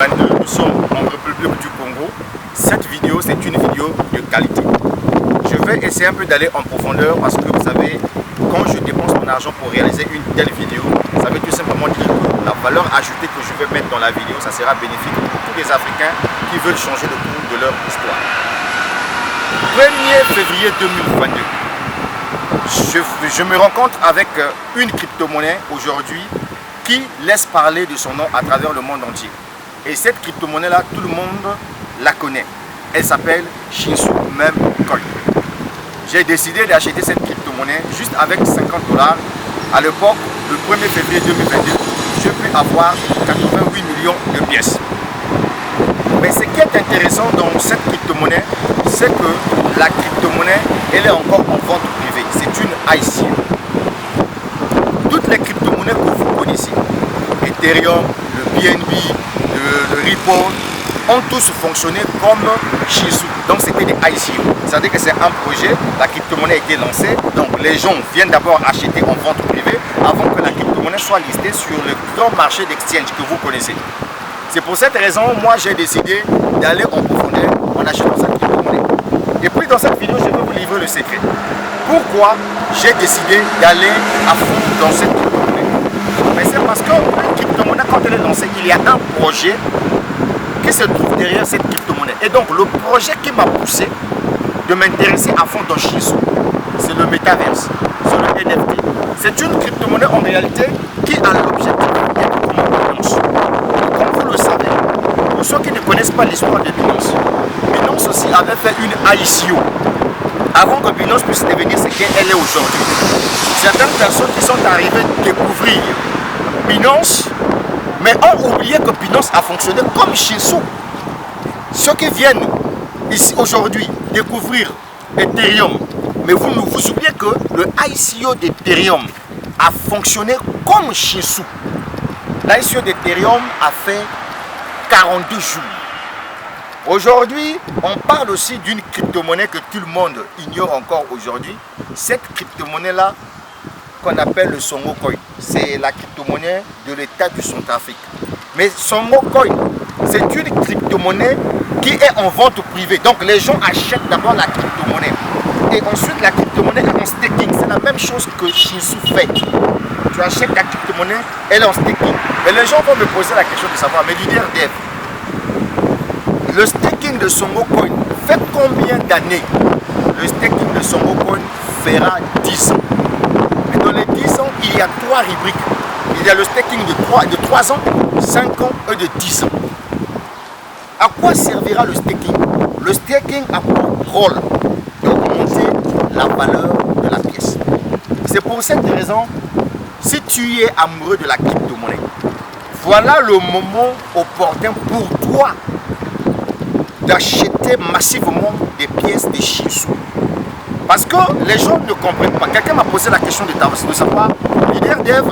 Nous sommes en République du Congo. Cette vidéo, c'est une vidéo de qualité. Je vais essayer un peu d'aller en profondeur parce que vous savez, quand je dépense mon argent pour réaliser une telle vidéo, ça veut tout simplement dire que la valeur ajoutée que je vais mettre dans la vidéo, ça sera bénéfique pour tous les Africains qui veulent changer le cours de leur histoire. 1er février 2022, je me rencontre avec une crypto-monnaie aujourd'hui qui laisse parler de son nom à travers le monde entier. Et cette crypto-monnaie-là, tout le monde la connaît. Elle s'appelle Shinshu Meme Coin. J'ai décidé d'acheter cette crypto-monnaie juste avec 50 $. À l'époque, le 1er février 2022, je peux avoir 88 millions de pièces. Mais ce qui est intéressant dans cette crypto-monnaie, c'est que la crypto-monnaie, elle est encore en vente privée. C'est une ICO. Toutes les crypto-monnaies que vous connaissez, Ethereum, le BNB, le Ripple, ont tous fonctionné comme Shinshu. Donc c'était des ICO. C'est-à-dire que c'est un projet, la crypto-monnaie a été lancée, donc les gens viennent d'abord acheter en vente privée avant que la crypto-monnaie soit listée sur le grand marché d'exchange que vous connaissez. C'est pour cette raison, moi j'ai décidé d'aller en profondeur en achetant cette crypto-monnaie. Et puis dans cette vidéo, je vais vous livrer le secret. Pourquoi j'ai décidé d'aller à fond dans cette crypto-monnaie? Mais c'est parce que la crypto-monnaie, quand elle est lancée, il y a un projet qui se trouve derrière cette crypto-monnaie. Et donc le projet qui m'a poussé de m'intéresser à fond dans Shinshu, c'est le Metaverse, c'est le NFT. C'est une crypto-monnaie en réalité qui a l'objectif d'être comme Binance. Comme vous le savez, pour ceux qui ne connaissent pas l'histoire de Binance, Binance aussi avait fait une ICO avant que Binance puisse devenir ce qu'elle est aujourd'hui. Certaines personnes qui sont arrivées découvrir Binance, mais ont oublié que Binance a fonctionné comme Shinshu. Ceux qui viennent ici aujourd'hui découvrir Ethereum, mais vous oubliez que le ICO d'Ethereum a fonctionné comme Shinshu. L'ICO d'Ethereum a fait 42 jours. Aujourd'hui, on parle aussi d'une crypto-monnaie que tout le monde ignore encore aujourd'hui. Cette crypto-monnaie-là, qu'on appelle le Songo Coin, c'est la crypto-monnaie de l'État du Centrafrique. Mais Songo Coin, c'est une crypto-monnaie qui est en vente privée. Donc les gens achètent d'abord la crypto-monnaie. Et ensuite la crypto-monnaie est en staking. C'est la même chose que Shinshu fait. Tu achètes la crypto-monnaie, elle est en staking. Et les gens vont me poser la question de savoir, mais leader dev, le staking de Songo Coin fait combien d'années? Le staking de Songo Coin fera 10 ans. Et dans les 10 ans, il y a 3 rubriques. Il y a le staking de 3 ans, 5 ans et de 10 ans. À quoi servira le staking? Le staking a pour rôle d'augmenter la valeur de la pièce. C'est pour cette raison, si tu es amoureux de la crypto-monnaie, voilà le moment opportun pour toi d'acheter massivement des pièces de Shinshu. Parce que les gens ne comprennent pas. Quelqu'un m'a posé la question de savoir, leader dev,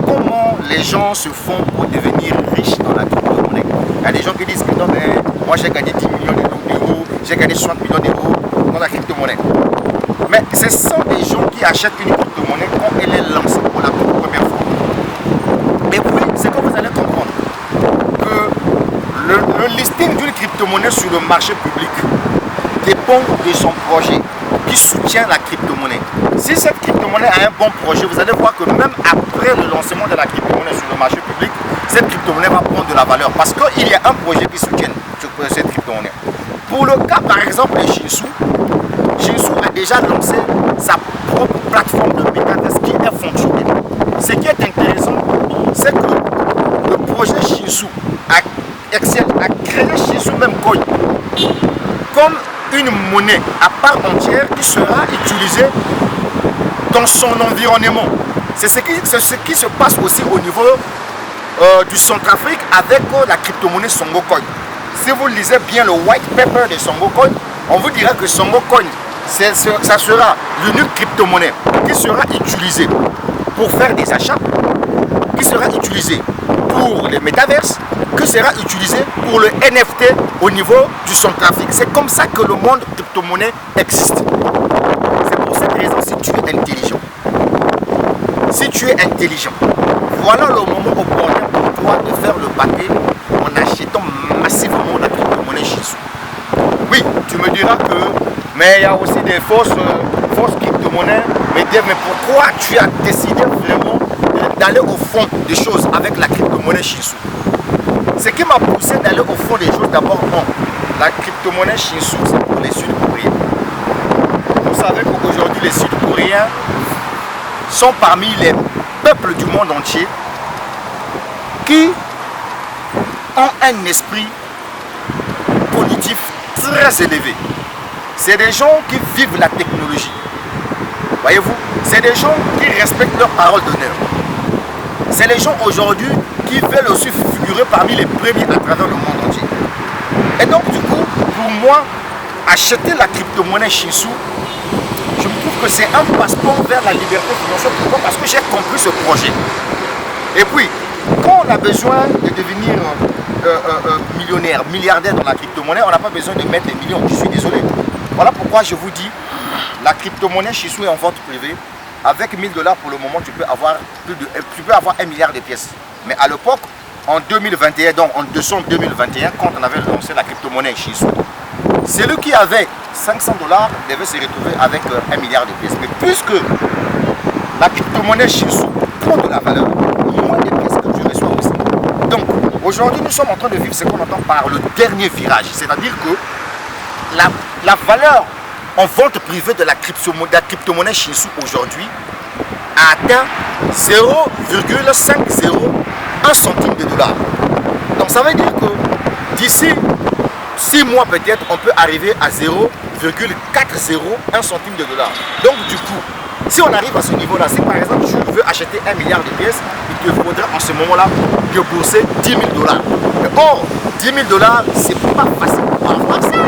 comment les gens se font pour devenir riches dans la crypto-monnaie. Il y a des gens qui disent que non, mais moi j'ai gagné 10 millions d'euros, j'ai gagné 60 millions d'euros dans la crypto-monnaie. Mais ce sont des gens qui achètent une crypto-monnaie quand elle est lancée pour la toute première fois. Et puis, c'est que vous allez comprendre que le listing d'une crypto-monnaie sur le marché public dépend de son projet qui soutient la crypto-monnaie. Si cette crypto-monnaie a un bon projet, vous allez voir que même après le lancement de la crypto-monnaie sur le marché public, cette crypto-monnaie va prendre de la valeur parce qu'il y a un projet qui soutient cette crypto-monnaie. Pour le cas par exemple de Shinshu, Shinshu a déjà lancé sa propre plateforme de Metaverse qui est fonctionnelle. Ce qui est intéressant, c'est que le projet Shinshu a créé Shinshu Meme Coin comme une monnaie à part entière qui sera utilisée dans son environnement. C'est ce qui se passe aussi au niveau du Centrafrique avec la crypto-monnaie Songo Coin. Si vous lisez bien le white paper de Songo Coin, on vous dira que Songo Coin, ça sera l'unique crypto-monnaie qui sera utilisée pour faire des achats, qui sera utilisée pour les métaverses, qui sera utilisé pour le NFT au niveau du Centrafrique. C'est comme ça que le monde crypto-monnaie existe. C'est pour cette raison, si tu es intelligent, voilà le moment opportun pour toi de faire le paquet en en achetant massivement la crypto-monnaie Shinsou. Oui, tu me diras que, mais il y a aussi des fausses crypto-monnaies. Mais pourquoi tu as décidé vraiment d'aller au fond des choses avec la crypto-monnaie Shinsou? Ce qui m'a poussé d'aller au fond des choses, d'abord, la crypto-monnaie Shinsou, c'est pour les Sud-Coréens. Vous savez qu'aujourd'hui, les Sud-Coréens sont parmi les peuples du monde entier qui ont un esprit cognitif très élevé. C'est des gens qui vivent la technologie. Voyez-vous, c'est des gens qui respectent leur parole d'honneur. C'est les gens aujourd'hui qui veulent aussi figurer parmi les premiers à travers le monde entier. Et donc du coup, pour moi, acheter la crypto-monnaie Shinsou, je me trouve que c'est un passeport vers la liberté financière. Pourquoi? Parce que j'ai compris ce projet. Et puis, quand on a besoin de devenir millionnaire, milliardaire dans la crypto-monnaie, on n'a pas besoin de mettre les millions. Je suis désolé. Voilà pourquoi je vous dis, la crypto-monnaie Shinsou est en vente privée. Avec 1 000 $ pour le moment, tu peux avoir 1 milliard de pièces. Mais à l'époque, en 2021, donc en décembre 2021, quand on avait lancé la crypto-monnaie Shinsou, celui qui avait 500 $ devait se retrouver avec 1 milliard de pièces. Mais puisque la crypto-monnaie Shinsou prend de la valeur, moins de pièces que tu reçois aussi. Donc, aujourd'hui, nous sommes en train de vivre ce qu'on entend par le dernier virage. C'est-à-dire que la valeur en vente privée de la crypto-monnaie Shinsou aujourd'hui a atteint 0,501 centime de dollar. Donc ça veut dire que d'ici 6 mois peut-être, on peut arriver à 0,401 centime de dollar. Donc du coup, si on arrive à ce niveau-là, si par exemple je veux acheter 1 milliard de pièces, il te faudra en ce moment-là débourser 10 000 $. Mais or, 10 000 $, c'est pas facile pour avoir ça.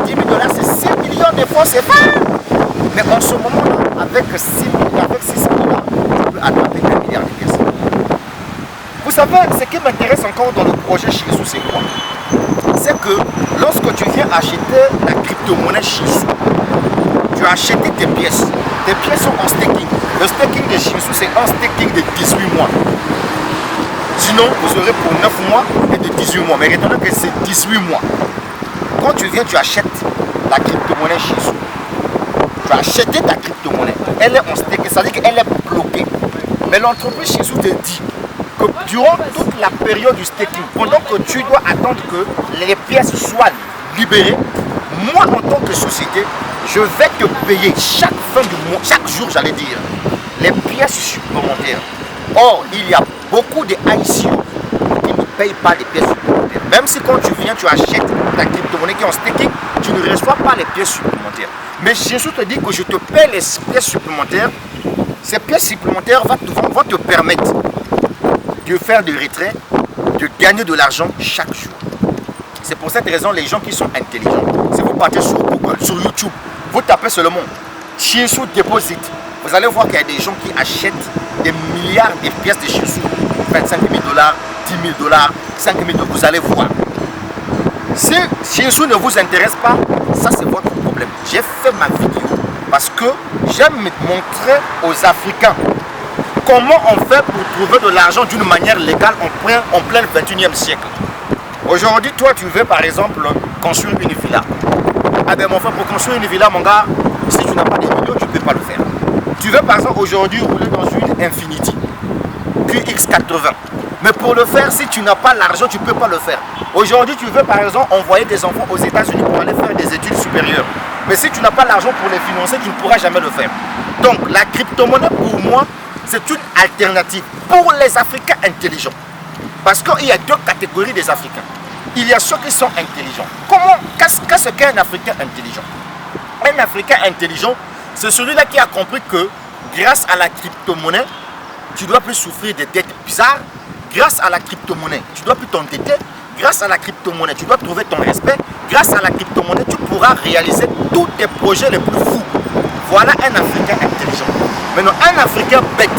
10 000 $ c'est 6 millions de francs CFA. Mais en ce moment-là, avec 6 000 $, tu peux attraper 1 milliard de pièces. Vous savez, ce qui m'intéresse encore dans le projet Shinsou, c'est quoi? C'est que lorsque tu viens acheter la crypto-monnaie Shinsou, tu as acheté tes pièces. Tes pièces sont en staking. Le staking de Shinsou, c'est un staking de 18 mois. Sinon, vous aurez pour 9 mois et de 18 mois. Mais retenez que c'est 18 mois. Quand tu viens, tu achètes la crypto-monnaie Shinsou. Tu as acheté ta crypto-monnaie. Elle est en staking, ça veut dire qu'elle est bloquée. Mais l'entreprise Shinsou te dit que durant toute la période du staking, pendant que tu dois attendre que les pièces soient libérées, moi en tant que société, je vais te payer chaque fin du mois, chaque jour j'allais dire, les pièces supplémentaires. Or, il y a beaucoup de ICO qui ne payent pas les pièces supplémentaires. Même si quand tu viens, tu achètes ta crypto-monnaie qui est en staking, tu ne reçois pas les pièces supplémentaires. Mais Shinsou te dit que je te paie les pièces supplémentaires. Ces pièces supplémentaires vont te permettre de faire des retraits, de gagner de l'argent chaque jour. C'est pour cette raison, les gens qui sont intelligents, si vous partez sur Google, sur YouTube, vous tapez seulement Shinsou Deposit, vous allez voir qu'il y a des gens qui achètent des milliards de pièces de Shinsou, 25 000 $, 10 000 $, 5 000 $, vous allez voir. Si Shinsou ne vous intéresse pas, ça c'est votre problème. J'ai fait ma vidéo parce que j'aime montrer aux Africains comment on fait pour trouver de l'argent d'une manière légale en plein 21e siècle. Aujourd'hui, toi, tu veux par exemple construire une villa. Ah ben mon frère, pour construire une villa, mon gars, si tu n'as pas des millions, tu ne peux pas le faire. Tu veux par exemple aujourd'hui rouler dans une Infiniti QX80. Mais pour le faire, si tu n'as pas l'argent, tu ne peux pas le faire. Aujourd'hui, tu veux par exemple envoyer des enfants aux États-Unis pour aller faire des études supérieures. Mais si tu n'as pas l'argent pour les financer, tu ne pourras jamais le faire. Donc la crypto-monnaie, pour moi, c'est une alternative pour les Africains intelligents. Parce qu'il y a deux catégories des Africains. Il y a ceux qui sont intelligents. Qu'est-ce qu'un Africain intelligent? Un Africain intelligent, c'est celui-là qui a compris que grâce à la crypto-monnaie, tu ne dois plus souffrir des dettes bizarres. Grâce à la crypto-monnaie, tu ne dois plus t'endetter. Grâce à la crypto-monnaie, tu dois trouver ton respect. Grâce à la crypto-monnaie, tu pourras réaliser tous tes projets les plus fous. Voilà un Africain intelligent. Maintenant, un Africain bête,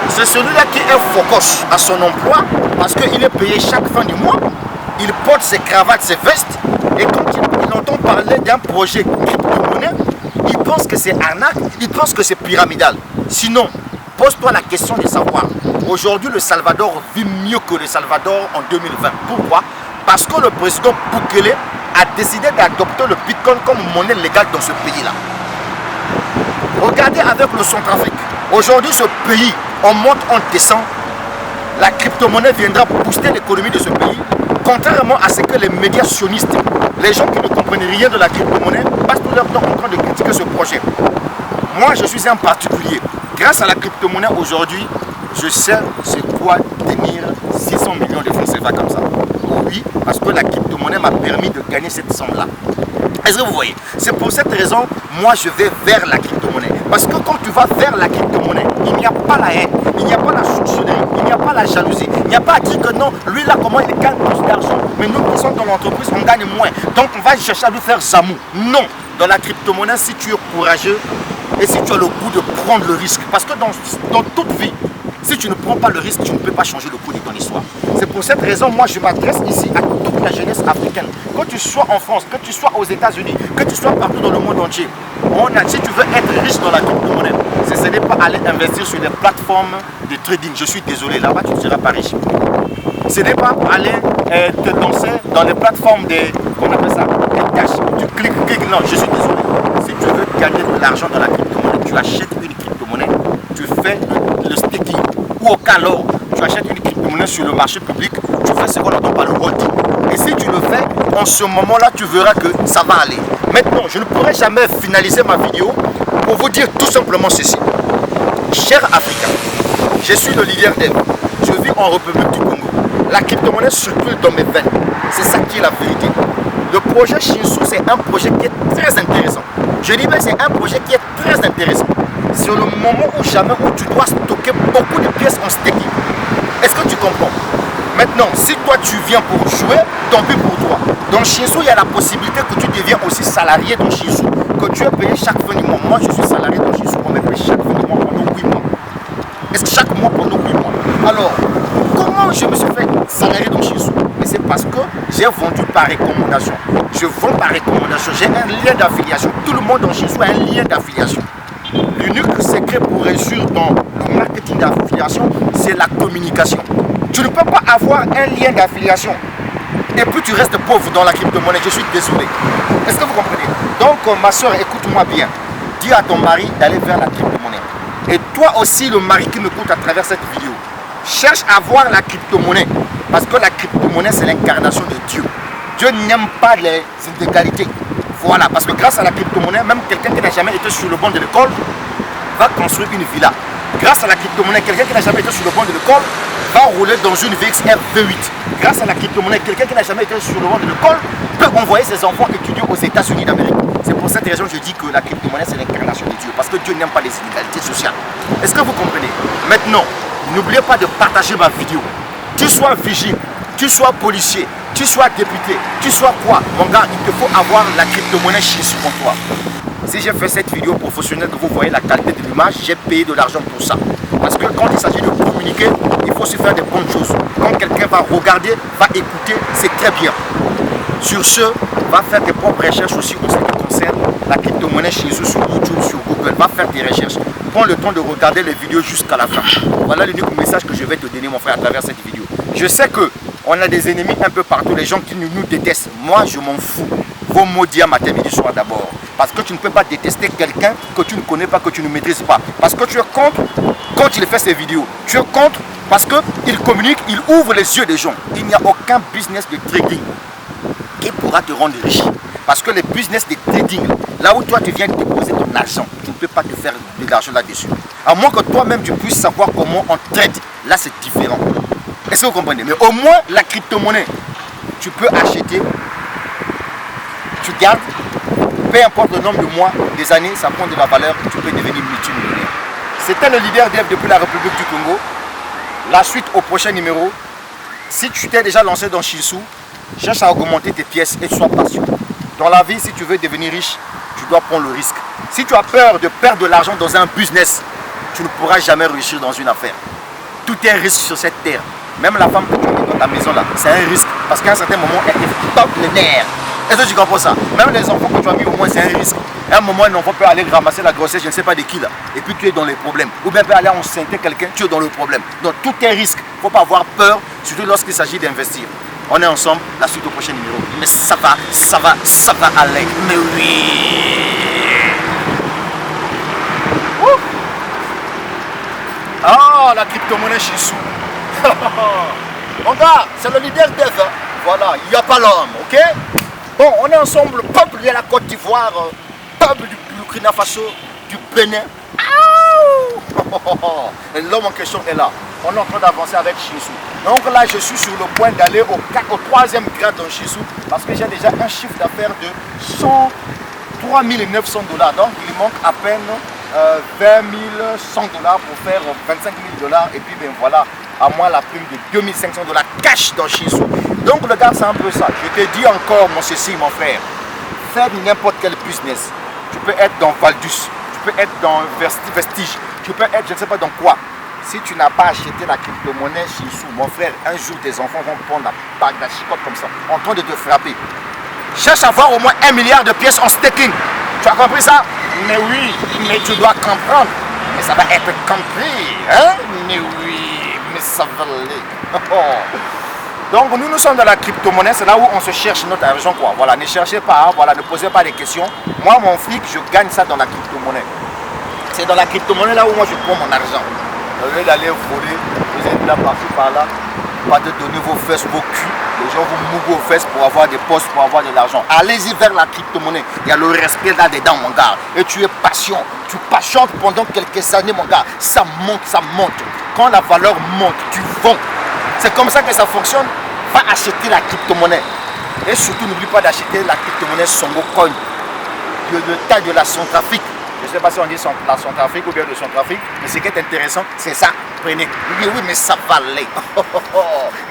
c'est celui-là qui est focus à son emploi parce qu'il est payé chaque fin du mois. Il porte ses cravates, ses vestes. Et quand il entend parler d'un projet crypto-monnaie, il pense que c'est arnaque, il pense que c'est pyramidal. Sinon, pose-toi la question de savoir. Aujourd'hui, le Salvador vit mieux que le Salvador en 2020. Pourquoi? parce que le président Bukele a décidé d'adopter le Bitcoin comme monnaie légale dans ce pays-là. Regardez avec le Centrafrique. Aujourd'hui, ce pays, on monte, on descend. La crypto-monnaie viendra booster l'économie de ce pays. Contrairement à ce que les médias sionistes, les gens qui ne comprennent rien de la crypto-monnaie, passent tout leur temps en train de critiquer ce projet. Moi, je suis un particulier. Grâce à la crypto-monnaie aujourd'hui, je sais c'est quoi tenir 600 millions de francs CFA comme ça. Oui, parce que la crypto-monnaie m'a permis de gagner cette somme-là. Est-ce que vous voyez? C'est pour cette raison, moi je vais vers la crypto-monnaie. Parce que quand tu vas vers la crypto-monnaie, il n'y a pas la haine, il n'y a pas la sorcellerie, il n'y a pas la jalousie. Il n'y a pas à dire que non, lui là comment il gagne plus d'argent, mais nous qui sommes dans l'entreprise, on gagne moins. Donc on va chercher à lui faire zamou. Non, dans la crypto-monnaie, si tu es courageux et si tu as le goût de prendre le risque, parce que dans toute vie, si tu ne prends pas le risque, tu ne peux pas changer le cours de ton histoire. C'est pour cette raison, moi je m'adresse ici à toute la jeunesse africaine. Que tu sois en France, que tu sois aux États-Unis, que tu sois partout dans le monde entier. Si tu veux être riche dans la crypto-monnaie, ce n'est pas aller investir sur des plateformes de trading. Je suis désolé, là-bas tu ne seras pas riche. Ce n'est pas aller te danser dans les plateformes comment on appelle ça, des cash. Tu cliques, non, je suis désolé. Si tu veux gagner de l'argent dans la crypto-monnaie, tu achètes une crypto-monnaie, tu fais le staking. Ou au cas alors, tu achètes une crypto-monnaie sur le marché public, tu fais ce qu'on appelle par le holding. Et si tu le fais, en ce moment-là, tu verras que ça va aller. Maintenant, je ne pourrai jamais finaliser ma vidéo pour vous dire tout simplement ceci. Chers Africains, je suis le leader d'Eve. Je vis en République du Congo. La crypto-monnaie circule dans mes veines. C'est ça qui est la vérité. Le projet Shinsu, c'est un projet qui est très intéressant. Je dis bien, c'est un projet qui est très intéressant. C'est le moment où jamais où tu dois stocker beaucoup de pièces en staking. Est-ce que tu comprends? Maintenant, si toi tu viens pour jouer, tant pis pour toi. Dans Shinsu, il y a la possibilité que tu deviens aussi salarié dans Shinsu, que tu es payé chaque fin du mois. Moi, je suis salarié dans Shinsu, on me paye chaque fin du mois pendant 8 mois. Est-ce que chaque mois pendant 8 mois? Alors, comment je me suis fait salarié dans Shinsu? Mais c'est parce que j'ai vendu par recommandation. Je vends par recommandation. J'ai un lien d'affiliation. Tout le monde dans Shinsu a un lien d'affiliation. L'unique secret pour réussir dans le marketing d'affiliation, c'est la communication. Tu ne peux pas avoir un lien d'affiliation et puis tu restes pauvre dans la crypto-monnaie. Je suis désolé. Est-ce que vous comprenez? Donc, ma soeur, écoute-moi bien. Dis à ton mari d'aller vers la crypto-monnaie. Et toi aussi, le mari qui m'écoute à travers cette vidéo, cherche à voir la crypto-monnaie. Parce que la crypto-monnaie, c'est l'incarnation de Dieu. Dieu n'aime pas les inégalités. Voilà, parce que grâce à la crypto-monnaie, même quelqu'un qui n'a jamais été sur le banc de l'école va construire une villa. Grâce à la crypto-monnaie, quelqu'un qui n'a jamais été sur le banc de l'école va rouler dans une VXR V8. Grâce à la crypto-monnaie, quelqu'un qui n'a jamais été sur le banc de l'école peut envoyer ses enfants étudier aux États-Unis d'Amérique. C'est pour cette raison que je dis que la crypto-monnaie, c'est l'incarnation de Dieu. Parce que Dieu n'aime pas les inégalités sociales. Est-ce que vous comprenez? Maintenant, n'oubliez pas de partager ma vidéo. Tu sois vigile, tu sois policier, tu sois député, tu sois quoi, mon gars, il te faut avoir la crypto-monnaie Shinsu pour toi. Si j'ai fait cette vidéo professionnelle, que vous voyez la qualité de l'image, j'ai payé de l'argent pour ça. Parce que quand il s'agit de communiquer, il faut se faire des bonnes choses. Quand quelqu'un va regarder, va écouter, c'est très bien. Sur ce, va faire tes propres recherches aussi en ce qui concerne la crypto-monnaie Shinsu sur YouTube, sur Google. Va faire tes recherches. Prends le temps de regarder les vidéos jusqu'à la fin. Voilà l'unique message que je vais te donner, mon frère, à travers cette vidéo. Je sais que on a des ennemis un peu partout, les gens qui nous détestent. Moi, je m'en fous. Vos mots dits à matin, midi, soir d'abord. Parce que tu ne peux pas détester quelqu'un que tu ne connais pas, que tu ne maîtrises pas. Parce que tu es contre quand il fait ses vidéos. Tu es contre parce qu'il communique, il ouvre les yeux des gens. Il n'y a aucun business de trading qui pourra te rendre riche. Parce que les business de trading, là où toi tu viens déposer ton argent, tu ne peux pas te faire de l'argent là-dessus. À moins que toi-même tu puisses savoir comment on trade. Là c'est différent. Est-ce que vous comprenez? Mais au moins la crypto-monnaie, tu peux acheter, tu gardes, peu importe le nombre de mois, des années, ça prend de la valeur, tu peux devenir multimillionnaire. C'était le leader d'Eve depuis la République du Congo. La suite au prochain numéro. Si tu t'es déjà lancé dans Shinsu, cherche à augmenter tes pièces et sois patient. Dans la vie, si tu veux devenir riche, tu dois prendre le risque. Si tu as peur de perdre de l'argent dans un business, tu ne pourras jamais réussir dans une affaire. Tout est un risque sur cette terre. Même la femme que tu as mis dans ta maison là, c'est un risque. Parce qu'à un certain moment, elle te tape les nerfs. Est-ce que tu comprends ça? Même les enfants que tu as mis au moins, c'est un risque. À un moment, un enfant peut aller ramasser la grossesse, je ne sais pas de qui là. Et puis tu es dans les problèmes. Ou bien peut aller enceinter quelqu'un, tu es dans le problème. Donc tout est risque. Il ne faut pas avoir peur, surtout lorsqu'il s'agit d'investir. On est ensemble, la suite au prochain numéro. Mais ça va aller. Mais oui. Ah, la crypto-monnaie Shinsou. Mon gars, c'est le leader dev. Hein. Voilà, il n'y a pas l'homme, ok? Bon, on est ensemble, peuple de la Côte d'Ivoire, peuple du Burkina Faso, du Bénin. L'homme en question est là. On est en train d'avancer avec Shinsou. Donc là, je suis sur le point d'aller au 3e grade dans Shinsou parce que j'ai déjà un chiffre d'affaires de 103 900 $. Donc il manque à peine 20 100 $ pour faire 25 000 $. Et puis ben voilà, à moi la prime de 2500 $ cash dans Shinsou. Donc le gars, c'est un peu ça. Je te dis encore, mon ceci, mon frère, faire n'importe quel business. Tu peux être dans Valdus, tu peux être dans Vestige, tu peux être je ne sais pas dans quoi. Si tu n'as pas acheté la crypto-monnaie Shinsou, mon frère, un jour tes enfants vont prendre la bague, la chicotte comme ça, en train de te frapper. Cherche à avoir au moins 1 milliard de pièces en staking. Tu as compris ça? Mais oui, mais tu dois comprendre. Mais ça va être compris, hein? Mais oui, mais ça va aller. Donc nous sommes dans la crypto-monnaie, c'est là où on se cherche notre argent, quoi. Voilà, ne cherchez pas, hein, voilà, ne posez pas des questions. Moi, mon fric, je gagne ça dans la crypto-monnaie. C'est dans la crypto-monnaie là où moi je prends mon argent. Au lieu d'aller voler, vous êtes là par-ci par-là, pas de donner vos fesses, vos culs. Les gens vous mouillent vos fesses pour avoir des postes, pour avoir de l'argent. Allez-y vers la crypto-monnaie. Il y a le respect là-dedans, mon gars. Et tu es patient. Tu patientes pendant quelques années, mon gars. Ça monte, ça monte. Quand la valeur monte, tu vends. C'est comme ça que ça fonctionne. Va acheter la crypto-monnaie. Et surtout, n'oublie pas d'acheter la crypto-monnaie Songo Coin. De taille de la Centrafrique. Je ne sais pas si on dit la Centrafrique ou bien le Centrafrique, mais ce qui est intéressant, c'est ça. Prenez. Oui, oui, mais ça va aller.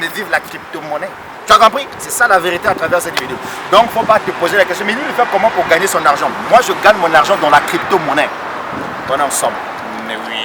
Mais vive la crypto-monnaie. Tu as compris? C'est ça la vérité à travers cette vidéo. Donc, il ne faut pas te poser la question, mais lui, il fait comment pour gagner son argent? Moi, je gagne mon argent dans la crypto-monnaie. On est ensemble. Mais oui.